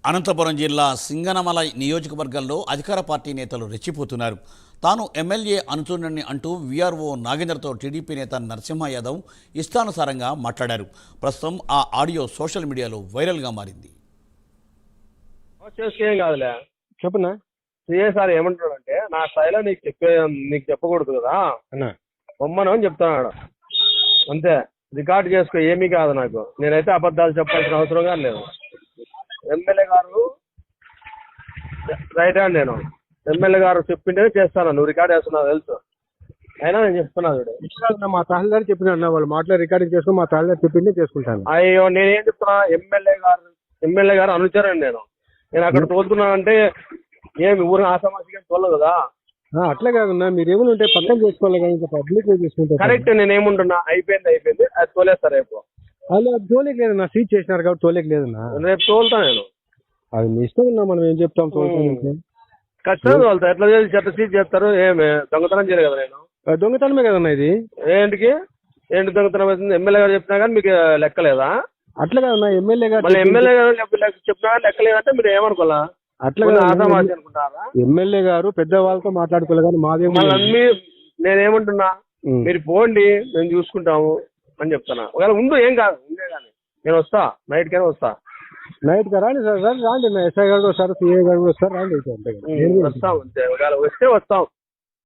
అనంతపురం జిల్లా సింగనమల నియోజకవర్గంలో అధికార పార్టీ నేతలు రెచ్చిపోతున్నారు. తాను ఎమ్మెల్యే అనుచరుడిని అంటూ వీఆర్ఓ నాగేంద్రతో టీడీపీ నేత నరసింహ యాదవ్ ఇష్టానుసారంగా మాట్లాడారు. ప్రస్తుతం ఆ ఆడియో సోషల్ మీడియాలో వైరల్గా మారింది. ఏం కాదులే చెప్పునా సిఏ సార్ ఏమంటాడంటే నా స్థాయిలో నీకు చెప్పకూడదు కదా అన్నా బొమ్మను అని చెప్తున్నాడు. అంతే, రికార్డు చేసుకో, ఏమీ కాదు నాకు. నేనైతే అబద్ధాలు చెప్పాల్సిన అవసరం కానీ లేదు. ఎమ్మెల్యే గారు రైట్ హ్యాండ్, నేను ఎమ్మెల్యే గారు చెప్పింటేనే చేస్తాను. నువ్వు రికార్డ్ చేస్తున్నావు తెలుసు, అయినా నేను చెప్తున్నాను. చూడు మా తహసీల్దార్ చెప్పిన వాళ్ళు మాటలో రికార్డింగ్ చేసుకుని మా తహసీల్దార్ చెప్పిందే చేసుకుంటాను. అయ్యో నేనేం చెప్తున్నా, ఎమ్మెల్యే గారు అనుచరండి. నేను అక్కడ తోలుతున్నానంటే ఏమి ఊరిని ఆసామాసిగా తోలదు కదా. అట్లా కాదన్నా, మీరు ఏమైనా ఉంటే పక్కన చేసుకోవాలి కానీ ఇంకా పబ్లిక్ చేసుకుంటారు. కరెక్ట్, నేనేముంటున్నా అయిపోయింది అది తోలేస్తారు రేపు. అలా తోలేకి లేదన్నా, సీట్ చేసినారు కాబట్టి తోలేకి లేదన్నా. రేపు తోలుతా నేను. అది మీ ఇష్టం ఉన్నా, మనం ఏం చెప్తాం తోలుతాం. ఖచ్చితంగా తోలుతా. ఎట్లా చేసి చెత్త సీట్ చేస్తారు, ఏమి దొంగతనం చేయలేదు కదా నేను. దొంగతనమే కదన్నా ఇది. ఏంటి దొంగతనం అవుతుంది? ఎమ్మెల్యే గారు చెప్పినా కానీ మీకు లెక్కలేదా? అట్లా కాదన్నా, ఎమ్మెల్యే గారు చెప్పినా కానీ లెక్కలేదంటే మీరు ఏమనుకోవాలా? అట్లా ఆసామాసి అనుకుంటారా? ఎమ్మెల్యే గారు పెద్ద వాళ్ళతో మాట్లాడుకోలేదు కానీ మాదే. నేనేమంటున్నా, మీరు పోండి మేము చూసుకుంటాము అని చెప్తున్నా. ఒకవేళ ఉండు ఏం కాదు, ఉండే కానీ నేను వస్తా, నైట్ కైనా వస్తా. నైట్ గా రాండి సార్, రాండి. ఎస్ఐ గారు వస్తారు, సిఐ గారు వస్తారు, రాండి. వస్తాం అంతే, ఒకవేళ వస్తే వస్తాం.